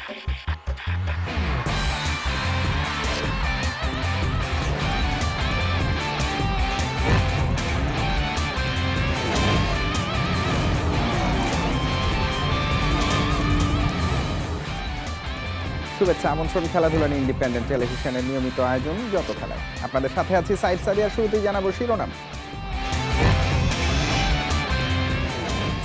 শুভেচ্ছা আমন্ত্রণ খেলাধুলা নিয়ে ইন্ডিপেন্ডেন্ট টেলিভিশনের নিয়মিত আয়োজন যত খেলায়। আপনাদের সাথে আছি সাইদ সাদিয়ার। শুরুতেই জানাবো শিরোনাম।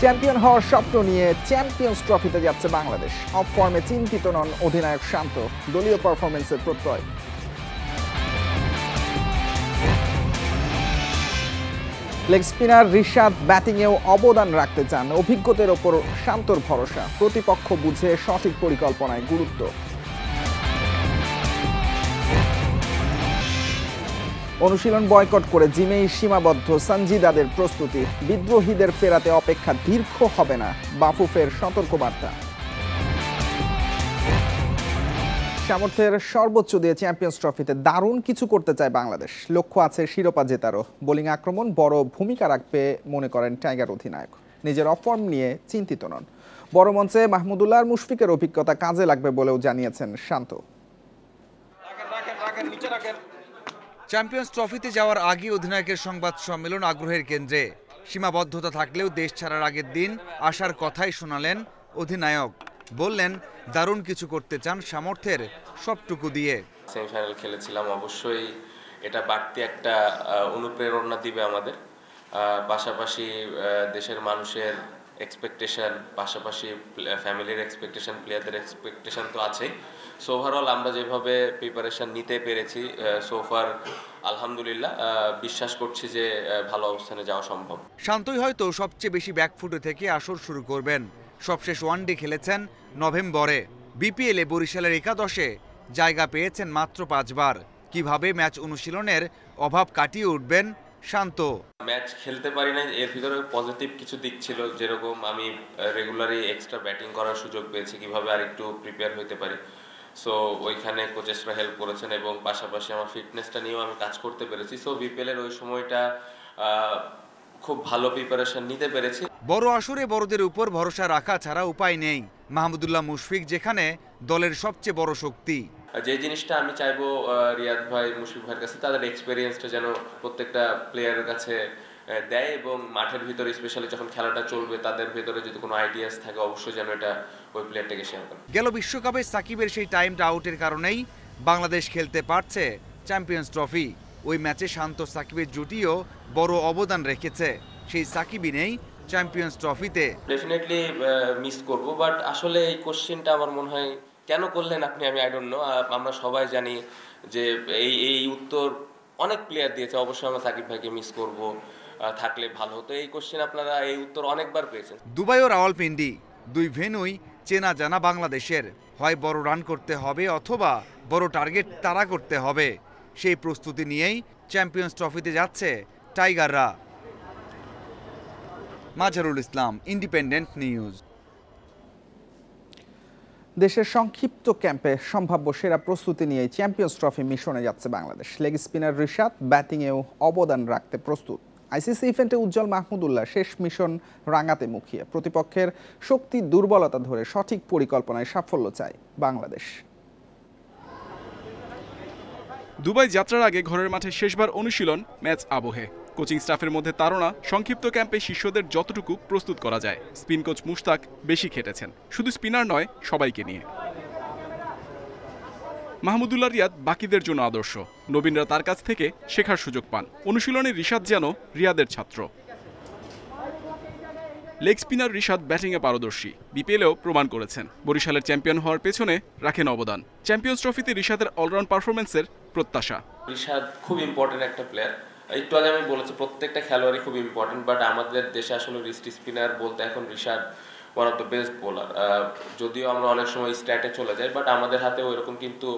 চ্যাম্পিয়ন হওয়ার স্বপ্ন নিয়ে চ্যাম্পিয়ন্স ট্রফিতে যাচ্ছে বাংলাদেশ। অফ ফর্মে চিন্তিত নন অধিনায়ক শান্ত, দলীয় পারফরমেন্সের প্রত্যয়। লেগ স্পিনার রিশাদ ব্যাটিংয়েও অবদান রাখতে চান, অভিজ্ঞতার ওপর শান্তর ভরসা, প্রতিপক্ষ বুঝে সঠিক পরিকল্পনায় গুরুত্ব। অনুশীলন বয়কট করে জিমেই সীমাবদ্ধ সঞ্জিদাদের প্রস্তুতি, বিদ্রোহীদের ফেরাতে অপেক্ষা দীর্ঘ হবে না, বাফুফের সতর্কবার্তা। সামর্থ্যের সর্বোচ্চ দিয়ে চ্যাম্পিয়ন্স ট্রফিতে দারুণ কিছু করতে চায় বাংলাদেশ। লক্ষ্য আছে শিরোপা জেতারও। বোলিং আক্রমণ বড় ভূমিকা রাখবে মনে করেন টাইগার অধিনায়ক। নিজের অফর্ম নিয়ে চিন্তিত নন। বড় মঞ্চে মাহমুদুল্লাহ আর মুশফিকের অভিজ্ঞতা কাজে লাগবে বলেও জানিয়েছেন শান্ত। চ্যাম্পিয়ন্স ট্রফিতে যাওয়ার আগে অধিনায়কের সংবাদ সম্মেলন আগ্রহের কেন্দ্রে। সীমাবদ্ধতা থাকলেও দেশ ছাড়ার আগের দিন আসার কথাই শোনালেন অধিনায়ক। বললেন দারুণ কিছু করতে চান সামর্থ্যের সবটুকু দিয়ে। সেমিফাইনাল খেলেছিলাম, অবশ্যই এটা বাড়তি একটা অনুপ্রেরণা দিবে আমাদের। পাশাপাশি দেশের মানুষের এক্সপেকটেশন, পাশাপাশি ফ্যামিলির এক্সপেকটেশন, প্লেয়ারদের এক্সপেকটেশন তো আছেই। সো ওভারঅল আমরা যেভাবে প্রিপারেশন নিতে পেরেছি সোফার আলহামদুলিল্লাহ, বিশ্বাস করছি যে ভালো অবস্থানে যাওয়া সম্ভব। শান্তই হয়তো সবচেয়ে বেশি ব্যাকফুটে থেকে আসর শুরু করবেন। সবশেষ ওয়ানডে খেলেছেন নভেম্বরে। বিপিএলে বরিশালের একাদশে জায়গা পেয়েছেন মাত্র 5 বার। কিভাবে ম্যাচ অনুশীলনের অভাব কাটিয়ে উঠবেন শান্ত? ম্যাচ খেলতে পারি না, এর ভিতরে পজিটিভ কিছু দিক ছিল, যেরকম আমি রেগুলারই এক্সট্রা ব্যাটিং করার সুযোগ পেয়েছি, কিভাবে আর একটু প্রিপেয়ার হতে পারি। সো ওইখানে কোচেসরা হেল্প করেছেন এবং পাশাপাশি আমার ফিটনেসটা নিয়েও আমি কাজ করতে পেরেছি। সো বিপিএলের ওই সময়টা খুব ভালো প্রিপারেশন নিতে পেরেছি। বড় আসরে বড়দের উপর ভরসা রাখা ছাড়া উপায় নেই। মাহমুদুল্লাহ মুশফিক যেখানে দলের সবচেয়ে বড় শক্তি। যে জিনিসটা আমি চাইবো রিয়াদ ভাই, মুশফিক ভাইয়ের কাছে, তাদের এক্সপেরিয়েন্সটা যেন প্রত্যেকটা প্লেয়ারের কাছে দেয় এবং মাঠের ভিতরে স্পেশালি যখন খেলাটা চলবে তাদের ভিতরে যদি কোনো আইডিয়াস থাকে অবশ্যই যেন এটা ওই প্লেয়ারটাকে শেয়ার করে। গেল বিশ্বকাপে সাকিবের সেই টাইমটা আউটের কারণেই বাংলাদেশ খেলতে পারছে চ্যাম্পিয়ন্স ট্রফি। ওই ম্যাচে শান্ত সাকিবের জুটিও বড় অবদান রেখেছে। সেই সাকিবই নেই চ্যাম্পিয়ন্স ট্রফিতে। ডেফিনেটলি মিস করব, বাট আসলে এই কোশ্চেনটা আমার মনে হয় কেন করলেন আপনি, আমি আই ডোন্ট নো। আমরা সবাই জানি যে এই উত্তর অনেক প্লেয়ার দিয়েছে। অবশ্যই আমরা সাকিব ভাইকে মিস করব, থাকলে ভালো হতো। এই কোশ্চেন আপনারা এই উত্তর অনেকবার পেয়েছেন। দুবাই ও রাওয়ালপিন্ডি দুই ভেন্যুই চেনা জানা বাংলাদেশের। হয় বড় রান করতে হবে অথবা বড় টার্গেট তাড়া করতে হবে। সেই প্রস্তুতি নিয়েই চ্যাম্পিয়ন্স ট্রফিতে যাচ্ছে টাইগাররা। মাজারুল ইসলাম, ইন্ডিপেন্ডেন্ট নিউজ। দেশের সংক্ষিপ্ত ক্যাম্পে সম্ভাব্য সেরা প্রস্তুতি নিয়ে চ্যাম্পিয়ন্স ট্রফি মিশনে যাচ্ছে বাংলাদেশ। লেগ স্পিনার রিশাদ ব্যাটিংয়েও অবদান রাখতে প্রস্তুত। আইসিসি ইভেন্টে উজ্জ্বল মাহমুদুল্লাহ শেষ মিশন রাঙাতে মুখিয়ে। প্রতিপক্ষের শক্তি দুর্বলতা ধরে সঠিক পরিকল্পনায় সাফল্য চায় বাংলাদেশ। দুবাই যাত্রার আগে ঘরের মাঠে শেষবার অনুশীলন ম্যাচ আবহে। কোচিং স্টাফের মধ্যে তাড়না, সংক্ষিপ্ত ক্যাম্পে শিষ্যদের যতটুকু প্রস্তুত করা যায়। স্পিন কোচ মুশতাক বেশি খেটেছেন, শুধু স্পিনার নয় সবাইকে নিয়ে। মাহমুদুল্লাহ রিয়াদ বাকিদের জন্য আদর্শ। নবীনরা তার কাছ থেকে শেখার সুযোগ পান। অনুশীলনে রিশাদ যেন রিয়াদের ছাত্র। লেগ স্পিনার রিশাদ ব্যাটিংয়ে পারদর্শী, বিপিএলেও প্রমাণ করেছেন। বরিশালের চ্যাম্পিয়ন হওয়ার পেছনে রাখেন অবদান। চ্যাম্পিয়ন্স ট্রফিতে রিশাদের অলরাউন্ড পারফরমেন্সের প্রত্যাশা। রিশাদ খুব ইম্পর্টেন্ট একটা প্লেয়ার। একটু আগে আমি বলেছি প্রত্যেকটা খেলোয়াড়ই খুব ইম্পর্টেন্ট, বাট আমাদের দেশে আসলে রিস্ট স্পিনার বলতে এখন Rishad one of the best bowler. যদিও আমরা অনেক সময় স্ট্যাটে চলে যাই, বাট আমাদের হাতে ওইরকম কিন্তু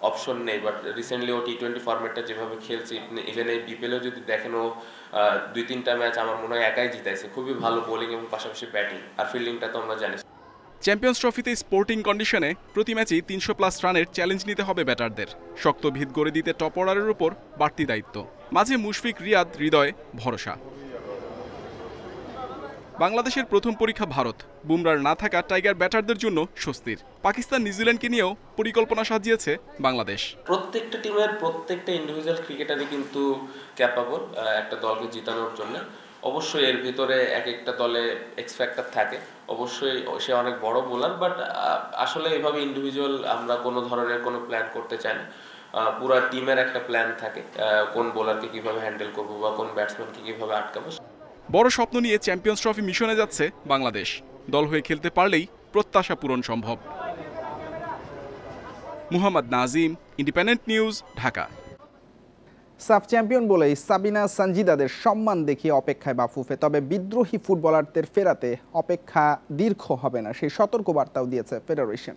অপশন নেই। বাট রিসেন্টলি ও টি20 ফরম্যাটটা যেভাবে খেলছে, ইভেন এই বিপিএলও যদি দেখেন ও 2-3টা ম্যাচ আমার মনে হয় একাই জিতাইছে। খুবই ভালো বোলিং এবং পাশাপাশি ব্যাটিং আর ফিল্ডিংটা তো আমরা জানি। চ্যাম্পিয়ন্স ট্রফিতে স্পোর্টিং কন্ডিশনে প্রতি ম্যাচেই 300+ রানের চ্যালেঞ্জ নিতে হবে ব্যাটারদের। শক্ত ভিত গড়ে দিতে টপ অর্ডারের উপর বাড়তি দায়িত্ব। মাঝে মুশফিক, রিয়াদ, হৃদয়, ভরসা। বাংলাদেশের প্রথম পরীক্ষা ভারত। বুমরার না থাকা টাইগার ব্যাটারদের জন্য স্বস্তির। পাকিস্তান নিউজিল্যান্ডকে নিয়েও পরিকল্পনা সাজিয়েছে বাংলাদেশ। প্রত্যেকটা টিমের প্রত্যেকটা ইন্ডিভিজুয়াল ক্রিকেটারই কিন্তু ক্যাপাবল একটা দলকে জিতানোর জন্য। অবশ্যই এর ভিতরে এক একটা দলে এক্স ফ্যাক্টর থাকে, অবশ্যই সে অনেক বড় বোলার, বাট আসলে এভাবে ইন্ডিভিজুয়াল আমরা কোনো ধরনের কোনো প্ল্যান করতে চাই না। পুরো টিমের একটা প্ল্যান থাকে, কোন বোলারকে কিভাবে হ্যান্ডেল করবো বা কোন ব্যাটসম্যানকে কিভাবে আটকাবো। বড় স্বপ্ন নিয়ে চ্যাম্পিয়ন্স ট্রফি মিশনে যাচ্ছে বাংলাদেশ। দল হয়ে খেলতে পারলেই প্রত্যাশা পূরণ সম্ভব। Muhammad Nazim, independent news, Dhaka. সাফ চ্যাম্পিয়ন বলেই সাবিনা সানজিদাদের সম্মান দেখিয়ে অপেক্ষায় বাফুফে। তবে বিদ্রোহী ফুটবলারদের ফেরাতে অপেক্ষা দীর্ঘ হবে না, সেই সতর্কবার্তাও দিয়েছে ফেডারেশন।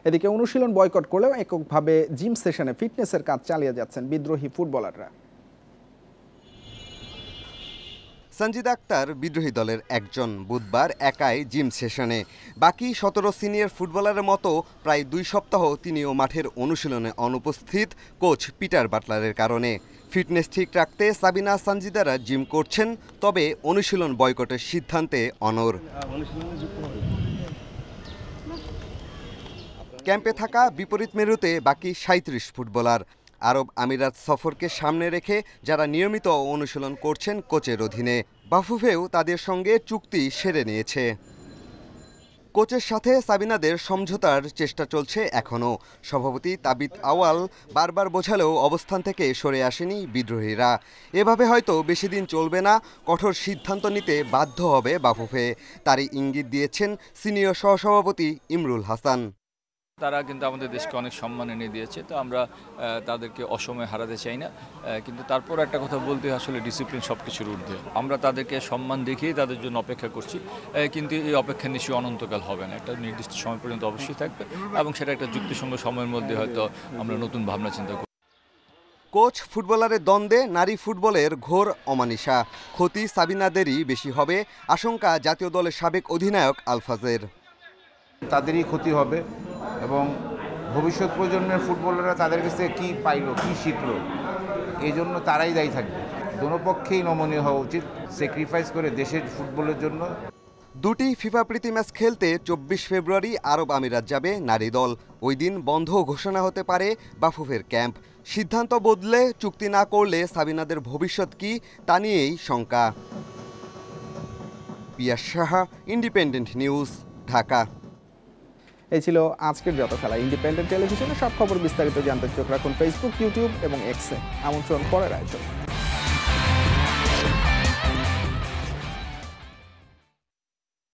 এদিকে অনুশীলন বয়কট করলেও এককভাবে জিম সেশনে ফিটনেসের কাজ চালিয়ে যাচ্ছেন বিদ্রোহী ফুটবলাররা। সঞ্জিদা আক্তার বিদ্রোহী দলের একজন। বুধবার একাই জিম সেশনে। বাকি 17 সিনিয়র ফুটবলারের মতো প্রায় 2 সপ্তাহ তিনিও মাঠের অনুশীলনে অনুপস্থিত কোচ পিটার বাটলারের কারণে। ফিটনেস ঠিক রাখতে সাবিনা সানজিদারা জিম করছেন, তবে অনুশীলন বয়কটের সিদ্ধান্তে অনড়। ক্যাম্পে থাকা বিপরীত মেরুতে বাকি 37 ফুটবলার। আরব আমিরাত সফরকে সামনে রেখে যারা নিয়মিত অনুশীলন করছেন কোচের অধীনে। বাফুফেও তাদের সঙ্গে চুক্তি সেরে নিয়েছে। কোচের সাথে সাবিনাদের সমঝোতার চেষ্টা চলছে এখনও। সভাপতি তাবিত আওয়াল বারবার বোঝালেও অবস্থান থেকে সরে আসেনি বিদ্রোহীরা। এভাবে হয়তো বেশি দিন চলবে না, কঠোর সিদ্ধান্ত নিতে বাধ্য হবে বাফুফে। তারই ইঙ্গিত দিয়েছেন সিনিয়র সহসভাপতি ইমরুল হাসান। তারা কিন্তু আমাদের দেশকে অনেক সম্মান এনে দিয়েছে, তো আমরা তাদেরকে অসময়ে হারাতে চাই না। কিন্তু তারপর একটা কথা বলতে, আসলে ডিসিপ্লিন সব কিছুর ঊর্ধ্বে। আমরা তাদেরকে সম্মান দেখিয়েই তাদের জন্য অপেক্ষা করছি, কিন্তু এই অপেক্ষা নিশ্চয়ই অনন্তকাল হবে না, একটা নির্দিষ্ট সময় পর্যন্ত অবশ্যই থাকবে, এবং সেটা একটা যুক্তিসঙ্গ সময়ের মধ্যে হয়তো আমরা নতুন ভাবনা চিন্তা করব। কোচ ফুটবলারের দ্বন্দ্বে নারী ফুটবলের ঘোর অমানিসা। ক্ষতি সাবিনাদেরই বেশি হবে আশঙ্কা জাতীয় দলের সাবেক অধিনায়ক আলফাজের। তাদেরই ক্ষতি হবে এবং ভবিষ্যৎ প্রজন্মের ফুটবলাররা তাদের কাছে কী পাইলো, কী শিখলো, এই জন্য তারাই দায়ী থাকবে। দোনো পক্ষেই নমনীয় হওয়া উচিত, স্যাক্রিফাইস করে দেশের ফুটবলের জন্য। দুটি ফিফা প্রীতি ম্যাচ খেলতে 24 ফেব্রুয়ারি আরব আমিরাত যাবে নারী দল। ওই দিন বন্ধ ঘোষণা হতে পারে বাফুফের ক্যাম্প। সিদ্ধান্ত বদলে চুক্তি না করলে সাবিনাদের ভবিষ্যৎ কি, তা নিয়েই শঙ্কা। পিয়াস সাহা, ইন্ডিপেন্ডেন্ট নিউজ, ঢাকা। এই ছিল আজকের যত খেলা। ইন্ডিপেন্ডেন্ট টেলিভিশনে সব খবর বিস্তারিত জানতে চোখ রাখুন ফেসবুক, ইউটিউব এবং এক্সে। আমন্ত্রণ পরের আয়োজন।